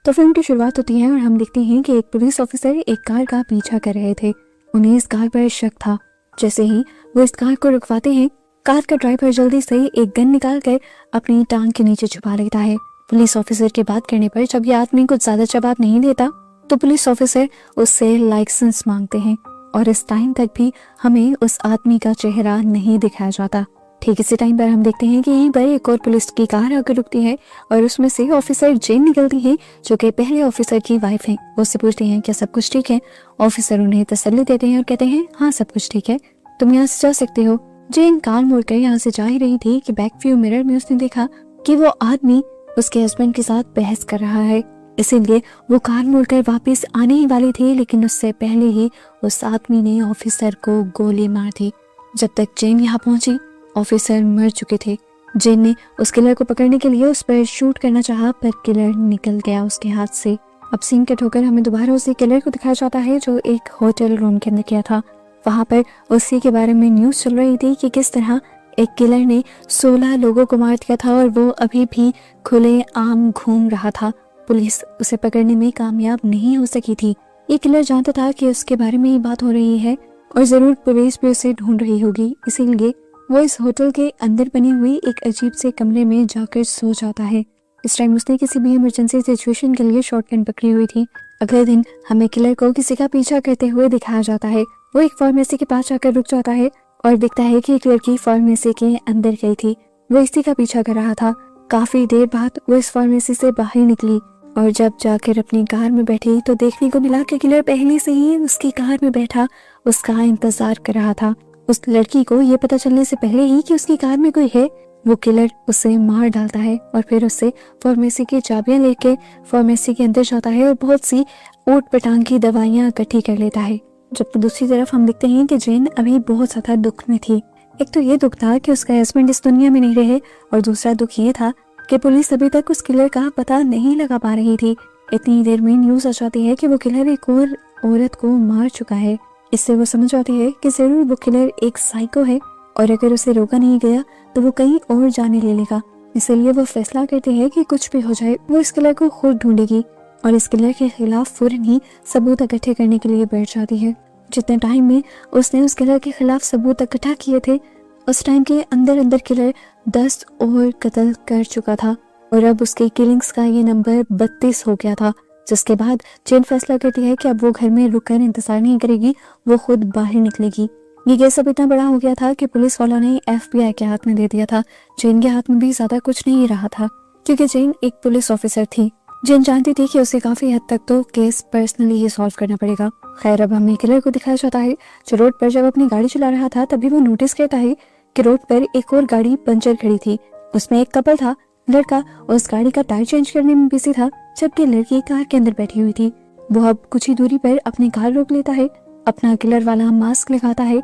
तो फिल्म की शुरुआत होती है और हम देखते हैं कि एक पुलिस ऑफिसर एक कार का पीछा कर रहे थे। उन्हें इस कार पर शक था। जैसे ही वो इस कार को रुकवाते हैं, कार का ड्राइवर जल्दी से एक गन निकाल कर अपनी टांग के नीचे छुपा लेता है। पुलिस ऑफिसर के बात करने पर जब ये आदमी कुछ ज्यादा जवाब नहीं देता तो पुलिस ऑफिसर उससे लाइसेंस मांगते हैं और इस टाइम तक भी हमें उस आदमी का चेहरा नहीं दिखाया जाता। ठीक इसी टाइम पर हम देखते हैं कि यहीं पर एक और पुलिस की कार आकर रुकती है और उसमें से ऑफिसर जेन निकलती है, जो कि पहले ऑफिसर की वाइफ है। वो उससे पूछती हैं क्या सब कुछ ठीक है। ऑफिसर उन्हें तसल्ली देते हैं और कहते हैं हाँ सब कुछ ठीक है, तुम यहाँ से जा सकते हो। जेन कार मोड़कर यहाँ से जा ही रही थी कि बैक व्यू मिरर में उसने देखा कि वो आदमी उसके हस्बैंड के साथ बहस कर रहा है। इसीलिए वो कार मोड़कर वापस आने ही वाली थी, लेकिन उससे पहले ही उस आदमी ने ऑफिसर को गोली मार दी। जब तक जेन यहाँ पहुंची ऑफिसर मर चुके थे। जेन ने उस किलर को पकड़ने के लिए उस पर शूट करना चाहा, पर किलर निकल गया उसके हाथ से। अब सीन कट होकर हमें दोबारा उसी किलर को दिखाया जाता है जो एक होटल रूम के अंदर किया था। वहां पर उसी के बारे में न्यूज चल रही थी कि किस तरह एक किलर ने 16 लोगों को मार दिया था और वो अभी भी खुले आम घूम रहा था। पुलिस उसे पकड़ने में कामयाब नहीं हो सकी थी। ये किलर जानता था कि उसके बारे में ही बात हो रही है और जरूर पुलिस भी उसे ढूंढ रही होगी, इसीलिए वो इस होटल के अंदर बनी हुई एक अजीब से कमरे में जाकर सो जाता है। इस टाइम उसने किसी भी इमरजेंसी सिचुएशन के लिए शॉटगन पकड़ी हुई थी। अगले दिन हमें किलर को किसी का पीछा करते हुए दिखाया जाता है। वो एक फार्मेसी के पास जाकर रुक जाता है और दिखता है कि एक लड़की फार्मेसी के अंदर गई थी। वो इसी का पीछा कर रहा था। काफी देर बाद वो इस फार्मेसी से बाहर निकली और जब जाकर अपनी कार में बैठी तो देखने को मिला कि किलर पहले से ही उसकी कार में बैठा उसका इंतजार कर रहा था। उस लड़की को ये पता चलने से पहले ही कि उसकी कार में कोई है, वो किलर उसे मार डालता है और फिर उससे फार्मेसी की चाबियां लेके फार्मेसी के अंदर जाता है और बहुत सी ऊट पटांग की दवाइयां इकट्ठी कर लेता है। जबकि दूसरी तरफ हम देखते हैं कि जेन अभी बहुत ज्यादा दुख में थी। एक तो ये दुख था कि उसका हस्बैंड इस दुनिया में नहीं रहे और दूसरा दुख ये था कि पुलिस अभी तक उस किलर का पता नहीं लगा पा रही थी। इतनी देर में न्यूज आ जाती है कि वो किलर एक और औरत को मार चुका है। इससे वो समझ आती है कि जरूर वो किलर एक साइको है और अगर उसे रोका नहीं गया तो वो कहीं और जाने ले लेगा। इसलिए वो फैसला करती है कि कुछ भी हो जाए वो इस किलर को खुद ढूंढेगी और इस किलर के खिलाफ फौरन ही सबूत इकट्ठे करने के लिए बैठ जाती है। जितने टाइम में उसने उस किलर के खिलाफ सबूत इकट्ठा किए थे, उस टाइम के अंदर अंदर किलर 10 और कत्ल कर चुका था और अब उसके किलिंग्स का ये नंबर 32 हो गया था। जिसके बाद जेन फैसला करती है कि अब वो घर में रुककर इंतजार नहीं करेगी, वो खुद बाहर निकलेगी। ये केस अब इतना बड़ा हो गया था कि पुलिस वालों ने FBI के हाथ में दे दिया था। जेन के हाथ में भी ज्यादा कुछ नहीं रहा था क्योंकि जेन एक पुलिस ऑफिसर थी। जेन जानती थी कि उसे काफी हद तक तो केस पर्सनली ही सॉल्व करना पड़ेगा। खैर अब हमें किलर को दिखाया जाता है जो रोड पर जब अपनी गाड़ी चला रहा था तभी वो नोटिस करता है कि रोड पर एक और गाड़ी पंचर खड़ी थी। उसमें एक कपल था। लड़का उस गाड़ी का टायर चेंज करने में बिजी था जबकि लड़की कार के अंदर बैठी हुई थी। वो अब कुछ ही दूरी पर अपनी कार रोक लेता है, अपना किलर वाला मास्क लगाता है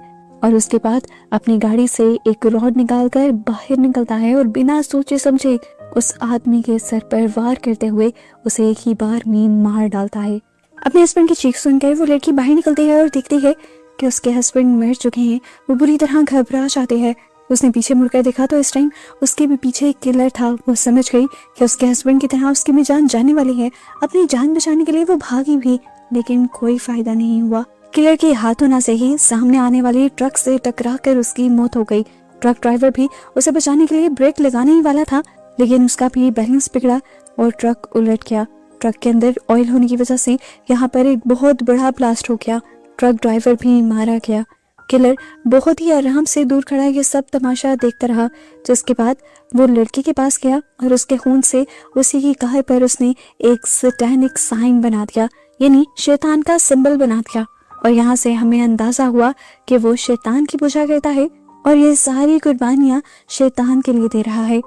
और उसके बाद अपनी गाड़ी से एक रॉड निकालकर बाहर निकलता है और बिना सोचे समझे उस आदमी के सर पर वार करते हुए उसे एक ही बार में मार डालता है। अपने हस्बैंड की चीख सुनकर वो लड़की बाहर निकलती है और देखती है कि उसके हस्बैंड मर चुके हैं। वो बुरी तरह घबरा जाते हैं। उसने पीछे मुड़कर देखा तो इस टाइम उसके भी पीछे एक किलर था। वो समझ गई कि उसके हस्बैंड की तरह उसकी भी जान जाने वाली है। अपनी जान बचाने के लिए वो भागी भी, लेकिन कोई फायदा नहीं हुआ। किलर के हाथों ना से ही सामने आने वाली ट्रक से टकराकर उसकी मौत हो गई। ट्रक ड्राइवर भी उसे बचाने के लिए ब्रेक लगाने ही वाला था, लेकिन उसका भी बैलेंस बिगड़ा और ट्रक उलट गया। ट्रक के अंदर ऑयल होने की वजह से यहाँ पर एक बहुत बड़ा ब्लास्ट हो गया। ट्रक ड्राइवर भी मारा गया। किलर बहुत ही आराम से दूर खड़ा ये सब तमाशा देखता रहा, जिसके बाद वो लड़की के पास गया और उसके खून से उसी की कार पर उसने एक सैटेनिक साइन बना दिया, यानी शैतान का सिंबल बना दिया। और यहाँ से हमें अंदाजा हुआ कि वो शैतान की पूजा करता है और ये सारी कुर्बानियां शैतान के लिए दे रहा है।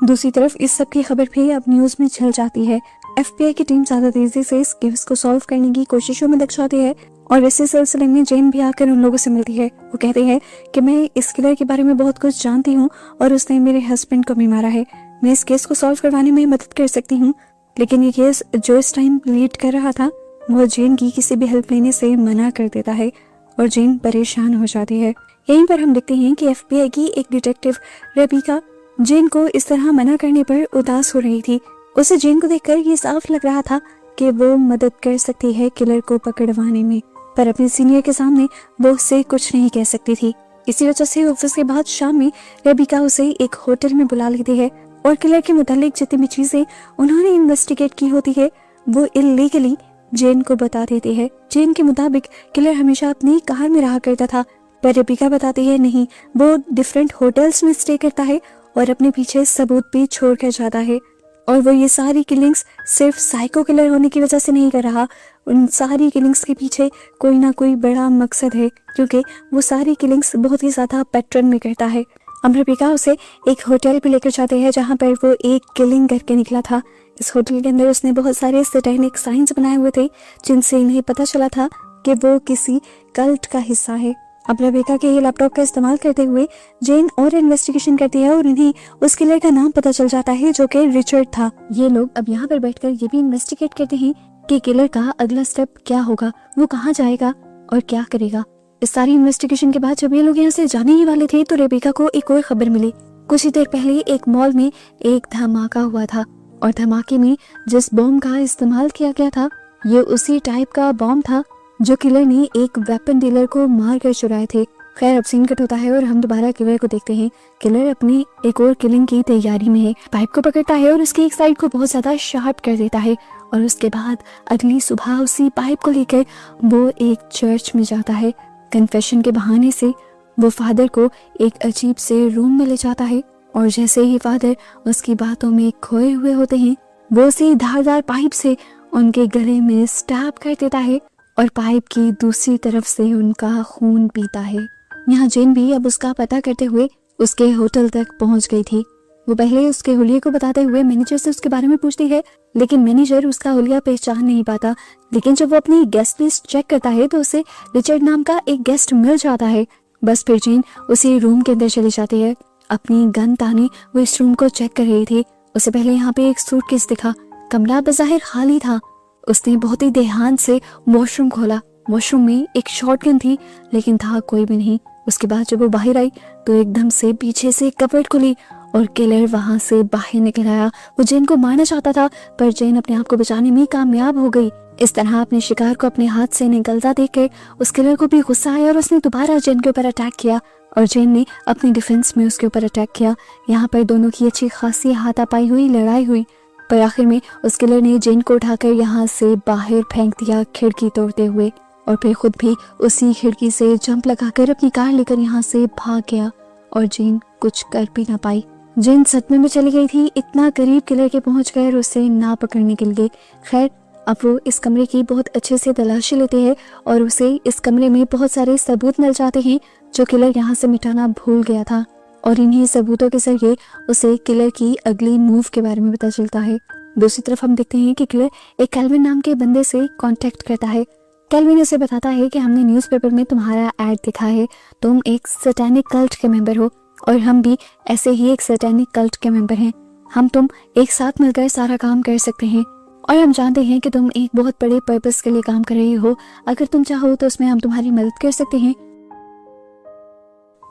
दूसरी तरफ इस सब की खबर भी अब न्यूज में चल जाती है। FBI की टीम ज्यादा तेजी से इस केस को सॉल्व करने की कोशिशों में लग जाती है और इसी सिलसिले में जेन भी आकर उन लोगों से मिलती है। वो कहती है कि मैं इस किलर के बारे में बहुत कुछ जानती हूँ और उसने मेरे हस्बैंड को भी मारा है। मैं इस केस को सॉल्व करवाने में मदद कर सकती हूँ, लेकिन ये केस जो इस टाइम लीड कर रहा था वो जेन की किसी भी हेल्प लेने से मना कर देता है और जेन परेशान हो जाती है। यहीं पर हम देखते हैं कि FBI की एक डिटेक्टिव रेबिका जेन को इस तरह मना करने पर उदास हो रही थी। उसे जेन को देखकर ये साफ लग रहा था कि वो मदद कर सकती है किलर को पकड़वाने में, पर अपने सीनियर के सामने वो उससे कुछ नहीं कह सकती थी। इसी वजह से ऑफिस के बाद शाम में रेबिका उसे एक होटल में बुला लेती है और किलर के मुतालिक जितनी भी चीजें उन्होंने इन्वेस्टिगेट की होती है वो इलीगली जेन को बता देती है। जेन के मुताबिक किलर हमेशा अपनी कार में रहा करता था, पर रेबिका बताती है नहीं, वो डिफरेंट होटल्स में स्टे करता है और अपने पीछे सबूत भी छोड़ कर जाता है। और वो ये सारी किलिंग्स सिर्फ साइको किलर होने की वजह से नहीं कर रहा, उन सारी किलिंग्स के पीछे कोई ना कोई बड़ा मकसद है, क्योंकि वो सारी किलिंग्स बहुत ही ज्यादा पैटर्न में करता है। अब रेबिका उसे एक होटल पे लेकर जाते हैं जहाँ पर वो एक किलिंग करके निकला था। इस होटल के अंदर उसने बहुत सारे सैटेनिक साइंस बनाए हुए थे जिनसे इन्हें पता चला था कि वो किसी कल्ट का हिस्सा है। अब रेबिका के ये लैपटॉप का इस्तेमाल करते हुए जेन और इन्वेस्टिगेशन करती है और इन्हें उस किलर का नाम पता चल जाता है जो कि रिचर्ड था। ये लोग अब यहाँ पर बैठकर ये भी इन्वेस्टिगेट करते हैं कि किलर का अगला स्टेप क्या होगा, वो कहाँ जाएगा और क्या करेगा। इस सारी इन्वेस्टिगेशन के बाद जब ये लोग यहाँ से जाने ही वाले थे तो रेबिका को एक और खबर मिली। कुछ ही देर पहले एक मॉल में एक धमाका हुआ था और धमाके में जिस बॉम्ब का इस्तेमाल किया गया था ये उसी टाइप का बॉम्ब था जो किलर ने एक वेपन डीलर को मार कर चुराए थे। खैर अब सीन कट होता है और हम दोबारा किलर को देखते हैं। किलर अपनी एक और किलिंग की तैयारी में है, पाइप को पकड़ता है और उसकी एक साइड को बहुत ज्यादा शार्प कर देता है और उसके बाद अगली सुबह उसी पाइप को लेकर वो एक चर्च में जाता है। कन्फेशन के बहाने से वो फादर को एक अजीब से रूम में ले जाता है और जैसे ही फादर उसकी बातों में खोए हुए होते हैं वो उसी धारदार पाइप से उनके गले में स्टैब कर देता है और पाइप की दूसरी तरफ से उनका खून पीता है। यहाँ जेन भी अब उसका पता करते हुए उसके होटल तक पहुंच गई थी। वो पहले उसके हुलिये को बताते हुए मैनेजर से उसके बारे में पूछती है, लेकिन मैनेजर उसका हुलिया पहचान नहीं पाता। लेकिन जब वो अपनी गेस्ट लिस्ट चेक करता है तो उसे रिचर्ड नाम का एक गेस्ट मिल जाता है। बस फिर जेन उसी रूम के अंदर चली जाती है। अपनी गन ताने वो इस रूम को चेक कर रही थी। उसे पहले यहाँ पे एक सूटकेस दिखा, कमरा बज़ाहिर खाली था। उसने बहुत ही ध्यान से वॉशरूम खोला। वॉशरूम में एक शॉटगन थी लेकिन था कोई भी नहीं। उसके बाद जब वो बाहर आई तो एकदम से पीछे से कपबोर्ड खुली और किलर वहां से बाहर निकल आया। वो जेन को मारना चाहता था पर जेन अपने आप को बचाने में कामयाब हो गई। इस तरह अपने शिकार को अपने हाथ से निकलता देखकर उस किलर को भी गुस्सा आया और उसने दोबारा जेन के ऊपर अटैक किया और जेन ने अपनी डिफेंस में उसके ऊपर अटैक किया। यहाँ पर दोनों की अच्छी खासी हाथापाई हुई, लड़ाई हुई, पर आखिर में उस किलर ने जेन को उठाकर यहाँ से बाहर फेंक दिया खिड़की तोड़ते हुए और फिर खुद भी उसी खिड़की से जंप लगाकर अपनी कार लेकर यहाँ से भाग गया और जेन कुछ कर भी ना पाई। जेन सदमे में चली गई थी, इतना करीब किलर के पहुंच गए उसे ना पकड़ने के लिए। खैर अब वो इस कमरे की बहुत अच्छे से तलाशी लेते हैं और उसे इस कमरे में बहुत सारे सबूत मिल जाते हैं जो किलर यहाँ से मिटाना भूल गया था और इन्हीं सबूतों के जरिए उसे किलर की अगली मूव के बारे में पता चलता है। दूसरी तरफ हम देखते हैं कि किलर एक कैल्विन नाम के बंदे से कांटेक्ट करता है। कैल्विन उसे बताता है कि हमने न्यूज़पेपर में तुम्हारा ऐड देखा है, तुम एक सैटेनिक कल्ट के मेंबर हो और हम भी ऐसे ही एक सैटेनिक कल्ट के मेंबर हैं। हम तुम एक साथ मिलकर सारा काम कर सकते हैं और हम जानते हैं कि तुम एक बहुत बड़े पर्पस के लिए काम कर रहे हो। अगर तुम चाहो तो उसमें हम तुम्हारी मदद कर सकते हैं।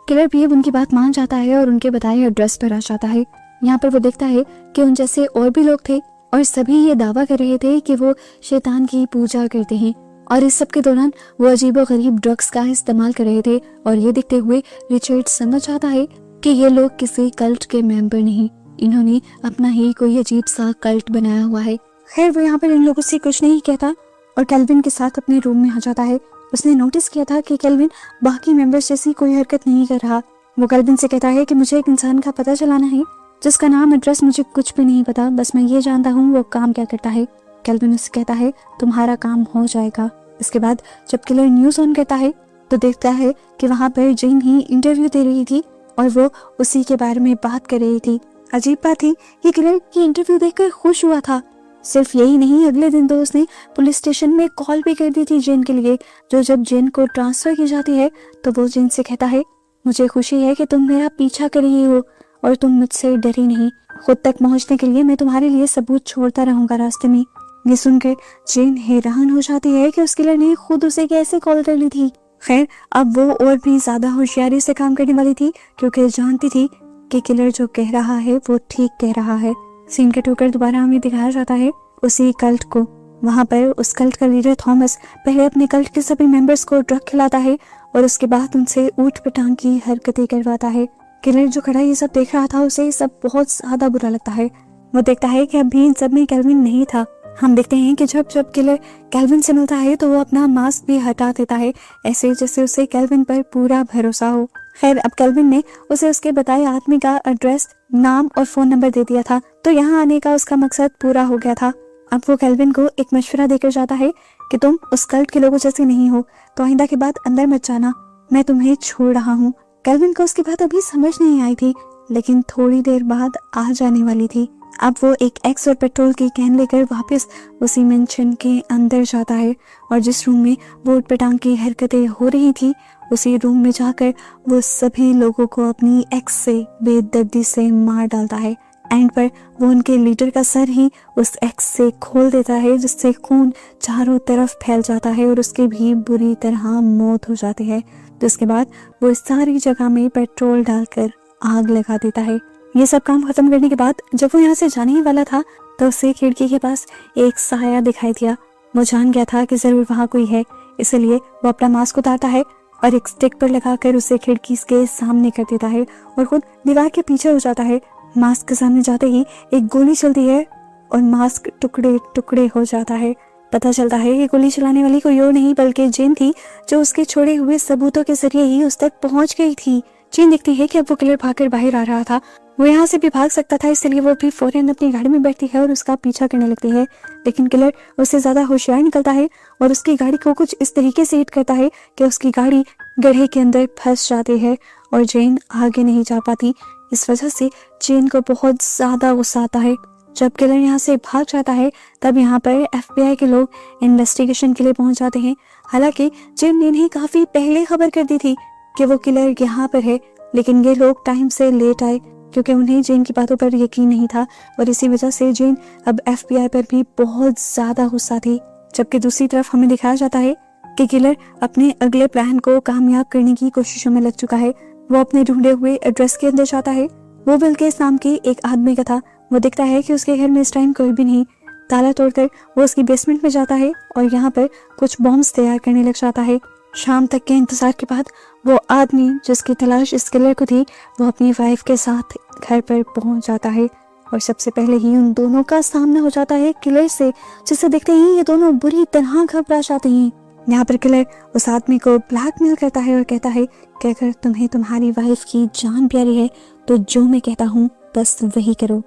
किलर भी उनकी बात मान जाता है और उनके बताए एड्रेस पर आ जाता है। यहाँ पर वो देखता है कि उन जैसे और भी लोग थे और सभी ये दावा कर रहे थे कि वो शैतान की पूजा करते हैं और इस सब के दौरान वो अजीबोगरीब ड्रग्स का इस्तेमाल कर रहे थे। और ये देखते हुए रिचर्ड समझ आता है कि ये लोग किसी कल्ट के मेंबर नहीं, इन्होंने अपना ही कोई अजीब सा कल्ट बनाया हुआ है। खैर वो यहाँ पर इन लोगों से कुछ नहीं कहता और कैल्विन के साथ अपने रूम में आ जाता है। उसने नोटिस किया था कि कैल्विन बाकी मेंबर्स जैसी कोई हरकत नहीं कर रहा। वो कैल्विन से कहता है कि मुझे एक इंसान का पता चलाना है जिसका नाम एड्रेस मुझे कुछ भी नहीं पता, बस मैं ये जानता हूँ वो काम क्या करता है। कैल्विन उससे कहता है तुम्हारा काम हो जाएगा। इसके बाद जब किलर न्यूज़ ऑन करता है तो देखता है कि वहाँ पर जेन ही इंटरव्यू दे रही थी और वो उसी के बारे में बात कर रही थी। अजीब बात थी कि किलर की इंटरव्यू देखकर खुश हुआ था। सिर्फ यही नहीं, अगले दिन तो उसने पुलिस स्टेशन में कॉल भी कर दी थी जेन के लिए। जो जब जेन को ट्रांसफर की जाती है तो वो जेन से कहता है मुझे खुशी है कि तुम मेरा पीछा कर रही हो और तुम मुझसे डरी नहीं। खुद तक पहुंचने के लिए मैं तुम्हारे लिए सबूत छोड़ता रहूंगा रास्ते में। ये सुनकर जेन हैरान हो जाती है कि उस किलर ने खुद उसे कैसे कॉल कर ली थी। खैर अब वो और भी ज्यादा होशियारी से काम करने वाली थी क्योंकि जानती थी कि किलर जो कह रहा है वो ठीक कह रहा है। सीन कट होकर दोबारा हमें दिखाया जाता है उसी कल्ट को। वहाँ पर उस कल्ट का लीडर थॉमस पहले अपने कल्ट के सभी मेंबर्स को ड्रग खिलाता है और उसके बाद उनसे ऊट पटांग की हरकतें करवाता है। किलर जो खड़ा ये सब देख रहा था उसे ये सब बहुत ज्यादा बुरा लगता है। वो देखता है कि अभी इन सब में केल्विन नहीं था। हम देखते हैं कि जब जब किलर केल्विन से मिलता है तो वो अपना मास्क भी हटा देता है, ऐसे जैसे उसे केल्विन पर पूरा भरोसा हो। खैर अब केल्विन ने उसे उसके बताए आदमी का एड्रेस, नाम और फोन नंबर दे दिया था, तो यहाँ आने का उसका मकसद पूरा हो गया था। अब वो केल्विन को एक मशवरा देकर जाता है कि तुम उस कल्ट के लोगों जैसे नहीं हो, तो आइंदा के बाद अंदर मत जाना, मैं तुम्हें छोड़ रहा हूँ। केल्विन को उसकी बात अभी समझ नहीं आई थी, लेकिन थोड़ी देर बाद आ जाने वाली थी। अब वो एक एक्स और पेट्रोल की कैन लेकर वापस उसी मेंशन के अंदर जाता है और जिस रूम में वोट पटांग की हरकतें हो रही थी उसी रूम में जाकर वो सभी लोगों को अपनी एक्स से बेदर्दी से मार डालता है। एंड पर वो उनके लीडर का सर ही उस एक्स से खोल देता है, जिससे खून चारों तरफ फैल जाता है और उसकी भी बुरी तरह मौत हो जाती है। जिसके बाद वो इस सारी जगह में पेट्रोल डालकर आग लगा देता है। ये सब काम खत्म करने के बाद जब वो यहाँ से जाने ही वाला था तो उसे खिड़की के पास एक साया दिखाई दिया। वो जान गया था कि जरूर वहाँ कोई है, इसलिए वो अपना मास्क उतारता है और एक स्टिक पर लगाकर उसे खिड़की के सामने कर देता है और खुद दीवार के पीछे हो जाता है। मास्क के सामने जाते ही एक गोली चलती है और मास्क टुकड़े टुकड़े हो जाता है। पता चलता है कि गोली चलाने वाली कोई और नहीं बल्कि जेन थी, जो उसके छोड़े हुए सबूतों के जरिए ही उस तक पहुंच गई थी। जेन देखती है कि अब वो किलर भागकर बाहर आ रहा था। वो यहाँ से भी भाग सकता था, इसलिए वो भी फौरन अपनी गाड़ी में बैठती है और उसका पीछा करने लगती है। लेकिन किलर उससे ज्यादा होशियार निकलता है और उसकी गाड़ी को कुछ इस तरीके से हिट करता है कि उसकी गाड़ी गड्ढे के अंदर फंस जाती है और जेन आगे नहीं जा पाती। इस वजह से जेन को बहुत ज्यादा गुस्सा आता है। जब किलर यहाँ से भाग जाता है तब यहाँ पर FBI के लोग इन्वेस्टिगेशन के लिए पहुंच जाते हैं। हालांकि जेन ने इन्हें काफी पहले खबर कर दी थी कि वो किलर यहाँ पर है, लेकिन ये लोग टाइम से लेट आए क्योंकि उन्हें जेन की बातों पर यकीन नहीं था और इसी वजह से जेन अब FBI पर भी बहुत ज्यादा गुस्सा थी। जबकि दूसरी तरफ हमें दिखाया जाता है कि किलर अपने अगले प्लान को कामयाब करने की कोशिशों में लग चुका है। वो अपने ढूंढे हुए एड्रेस के अंदर जाता है। वो बिल्किस नाम के एक आदमी का था। वो देखता है कि उसके घर में इस टाइम कोई भी नहीं। ताला तोड़कर वो उसकी बेसमेंट में जाता है और यहाँ पर कुछ बॉम्ब्स तैयार करने लग जाता है। शाम तक के इंतजार के बाद वो आदमी जिसकी तलाश इस किलर को थी वो अपनी वाइफ के साथ घर पर पहुंच जाता है और सबसे पहले ही उन दोनों का सामना हो जाता है किलर से, जिसे देखते ही ये दोनों बुरी तरह घबरा जाते हैं। यहाँ पर किलर उस आदमी को ब्लैकमेल करता है और कहता है कि अगर तुम्हें तुम्हारी वाइफ की जान प्यारी है तो जो मैं कहता हूँ बस वही करो।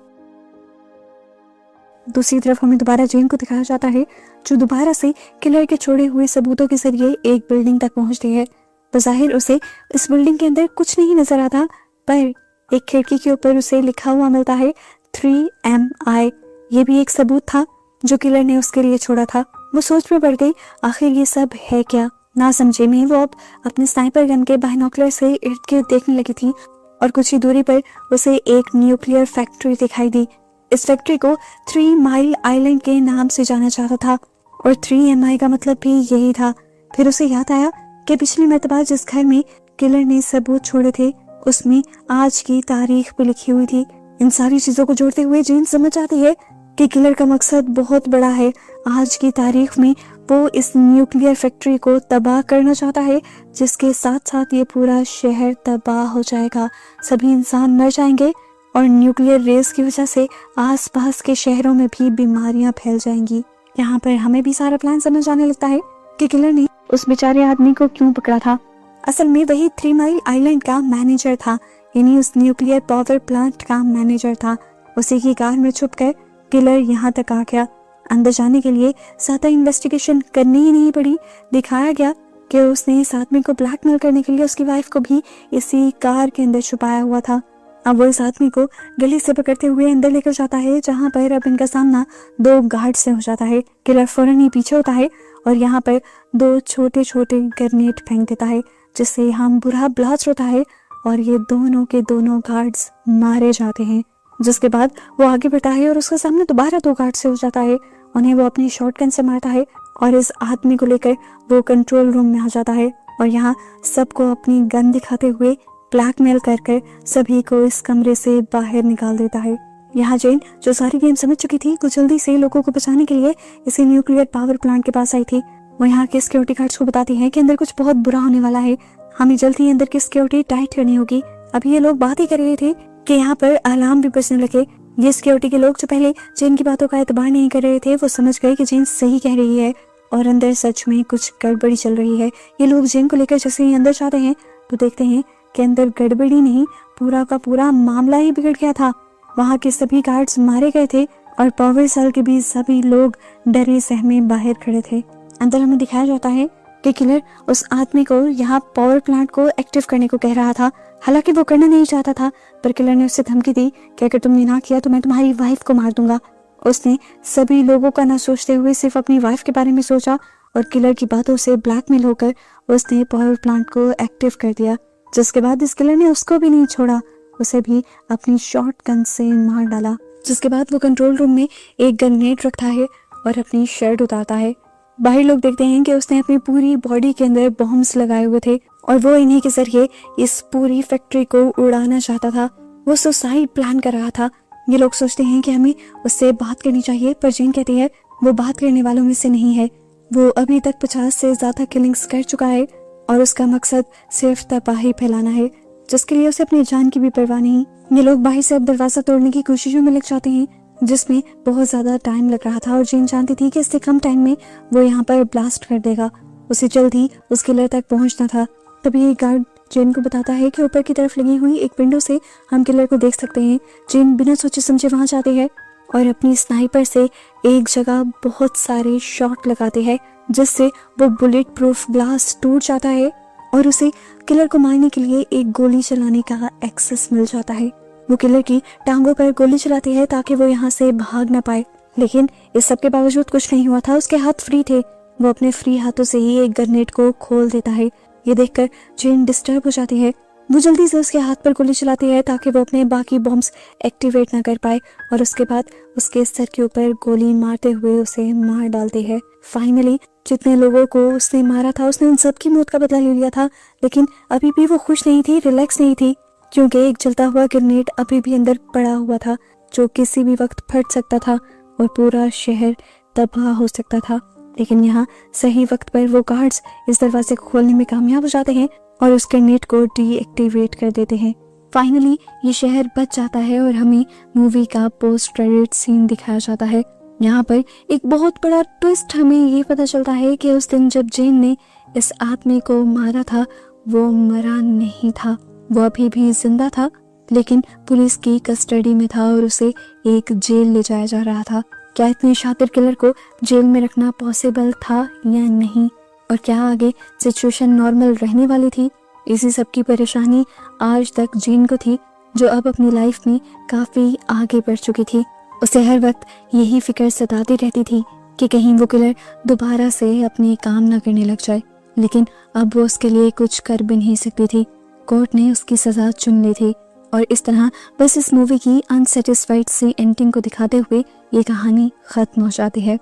दूसरी तरफ हमें दोबारा जेन को दिखाया जाता है, जो दोबारा से किलर के छोड़े हुए सबूतों के जरिए एक बिल्डिंग तक पहुंचती है। बज़ाहिर उसे इस बिल्डिंग के अंदर कुछ नहीं नजर आता, पर एक खिड़की के ऊपर उसे लिखा हुआ मिलता है 3MI। ये भी एक सबूत था जो किलर ने उसके लिए छोड़ा था। वो सोच में पड़ गई, आखिर ये सब है क्या। ना समझे में वो अब अपने स्नाइपर गन के बाइनोकुलर से इर्द गिर्द देखने लगी थी और कुछ ही दूरी पर उसे एक न्यूक्लियर फैक्ट्री दिखाई दी। इस फैक्ट्री को 3 माइल आइलैंड के नाम से जाना जाता था और 3MI का मतलब भी यही था। फिर उसे याद आया कि पिछली मर्तबा जिस घर में किलर ने सबूत छोड़े थे उसमें आज की तारीख भी लिखी हुई थी। इन सारी चीजों को जोड़ते हुए जेन समझ जाती है कि किलर का मकसद बहुत बड़ा है। आज की तारीख में वो इस न्यूक्लियर फैक्ट्री को तबाह करना चाहता है, जिसके साथ साथ ये पूरा शहर तबाह हो जाएगा। सभी इंसान मर जाएंगे और न्यूक्लियर रेस की वजह से आसपास के शहरों में भी बीमारियां फैल जाएंगी। यहाँ पर हमें भी सारा प्लान समझ आने लगता है कि किलर ने उस बेचारे आदमी को क्यों पकड़ा था। असल में वही 3 माइल आइलैंड का मैनेजर था, यानी उस न्यूक्लियर पावर प्लांट का मैनेजर था। उसी की कार में छुपकर किलर यहाँ तक आ गया। अंदर जाने के लिए ज्यादा इन्वेस्टिगेशन करनी ही नहीं पड़ी। दिखाया गया कि उसने इस आदमी को ब्लैकमेल करने के लिए उसकी वाइफ को भी इसी कार के अंदर छुपाया हुआ था। अब वो इस आदमी को गले से पकड़ते हुए अंदर लेकर जाता है, जहाँ पर अब इनका सामना 2 गार्ड से हो जाता है। किलर फौरन ही पीछे होता है और यहाँ पर 2 छोटे छोटे ग्रेनेड फेंक देता है, जिससे यहाँ बुरा ब्लास्ट होता है और ये दोनों के दोनों गार्ड्स मारे जाते हैं। जिसके बाद वो आगे बढ़ता है और उसके सामने दोबारा 2 गार्ड से हो जाता है। उन्हें वो अपनी शॉटगन से मारता है और इस आदमी को लेकर वो कंट्रोल रूम में आ जाता है और यहाँ सबको अपनी गन दिखाते हुए ब्लैकमेल कर सभी को इस कमरे से बाहर निकाल देता है। यहाँ जेन जो सारी गेम समझ चुकी थी, कुछ जल्दी से लोगों को बचाने के लिए इसी न्यूक्लियर पावर प्लांट के पास आई थी। वो यहाँ के सिक्योरिटी गार्ड्स को बताती है कि अंदर कुछ बहुत बुरा होने वाला है, हमें जल्द ही अंदर की सिक्योरिटी टाइट करनी होगी। अभी ये लोग बात ही कर रहे थे कि यहाँ पर अलार्म भी बजने लगे। ये सिक्योरिटी के लोग जो पहले जेन की बातों का एतबार नहीं कर रहे थे, वो समझ गए कि जेन सही कह रही है और अंदर सच में कुछ गड़बड़ी चल रही है। ये लोग जेन को लेकर जैसे ही अंदर जाते हैं तो देखते हैं कि अंदर गड़बड़ी नहीं, पूरा का पूरा मामला ही बिगड़ गया था। वहाँ के सभी गार्ड्स मारे गए थे और पावर सेल के भी सभी लोग डरे सहमे बाहर खड़े थे। अंदर हमें दिखाया जाता है कि किलर उस आदमी को यहाँ पावर प्लांट को एक्टिव करने को कह रहा था। हालांकि वो करना नहीं चाहता था, पर किलर ने उससे धमकी दी कि अगर तुमने ना किया तो मैं तुम्हारी वाइफ को मार दूंगा। उसने सभी लोगों का ना सोचते हुए सिर्फ अपनी वाइफ के बारे में सोचा और किलर की बातों से ब्लैकमेल होकर उसने पावर प्लांट को एक्टिव कर दिया। जिसके बाद इस किलर ने उसको भी नहीं छोड़ा, उसे भी अपनी शॉर्ट गन से मार डाला। जिसके बाद वो कंट्रोल रूम में एक ग्रेनेड रखता है और अपनी शर्ट उतारता है। बाहर लोग देखते हैं कि उसने अपनी पूरी बॉडी के अंदर बॉम्ब्स लगाए हुए थे और वो इन्हीं के जरिए इस पूरी फैक्ट्री को उड़ाना चाहता था। वो सुसाइड प्लान कर रहा था। ये लोग सोचते हैं कि हमें उससे बात करनी चाहिए, पर जेन कहती है वो बात करने वालों में से नहीं है। वो अभी तक 50 से ज्यादा किलिंग्स कर चुका है और उसका मकसद सिर्फ तबाही फैलाना है, जिसके लिए उसे अपनी जान की भी परवाह नहीं। ये लोग बाहर से अब दरवाजा तोड़ने की कोशिशों में लग जाते हैं, जिसमें बहुत ज्यादा टाइम लग रहा था और जेन जानती थी कि इससे कम टाइम में वो यहाँ पर ब्लास्ट कर देगा। उसे जल्द ही उस किलर तक पहुंचना था। तभी एक गार्ड जेन को बताता है कि ऊपर की तरफ लगी हुई एक विंडो से हम किलर को देख सकते हैं। जेन बिना सोचे समझे वहां जाती है और अपनी स्नाइपर से एक जगह बहुत सारे शॉट लगाते हैं, जिससे वो बुलेट प्रूफ ग्लास टूट जाता है और उसे किलर को मारने के लिए एक गोली चलाने का एक्सेस मिल जाता है। वो किलर की टांगों पर गोली चलाती है ताकि वो यहाँ से भाग ना पाए, लेकिन इस सब के बावजूद कुछ नहीं हुआ था। उसके हाथ फ्री थे। वो अपने फ्री हाथों से ही एक ग्रेनेड को खोल देता है। ये देखकर जेन डिस्टर्ब हो जाती है। वो जल्दी से उसके हाथ पर गोली चलाती है ताकि वो अपने बाकी बॉम्ब्स एक्टिवेट ना कर पाए और उसके बाद उसके सर के ऊपर गोली मारते हुए उसे मार डालती है। फाइनली जितने लोगों को उसने मारा था उसने उन सबकी मौत का बदला ले लिया था, लेकिन अभी भी वो खुश नहीं थी, रिलैक्स नहीं थी, क्योंकि एक जलता हुआ ग्रेनेड अभी भी अंदर पड़ा हुआ था जो किसी भी वक्त फट सकता था और पूरा शहर तबाह हो सकता था। लेकिन यहाँ सही वक्त पर वो गार्ड्स इस दरवाजे को खोलने में कामयाब हो जाते हैं और उस ग्रेनेड को डीएक्टिवेट कर देते हैं। फाइनली ये शहर बच जाता है और हमें मूवी का पोस्ट क्रेडिट सीन दिखाया जाता है। यहाँ पर एक बहुत बड़ा ट्विस्ट हमें ये पता चलता है कि उस दिन जब जेन ने इस आदमी को मारा था वो मरा नहीं था, वो अभी भी जिंदा था, लेकिन पुलिस की कस्टडी में था और उसे एक जेल ले जाया जा रहा था। क्या इतने शातिर किलर को जेल में रखना पॉसिबल था या नहीं, और क्या आगे सिचुएशन नॉर्मल रहने वाली थी? इसी सब की परेशानी आज तक जेन को थी, जो अब अपनी लाइफ में काफी आगे बढ़ चुकी थी। उसे हर वक्त यही फिक्र सताती रहती थी कि कहीं वो किलर दोबारा से अपने काम न करने लग जाए, लेकिन अब वो उसके लिए कुछ कर भी नहीं सकती थी। कोर्ट ने उसकी सजा चुन ली थी और इस तरह बस इस मूवी की अनसेटिस्फाइड सी एंडिंग को दिखाते हुए ये कहानी खत्म हो जाती है।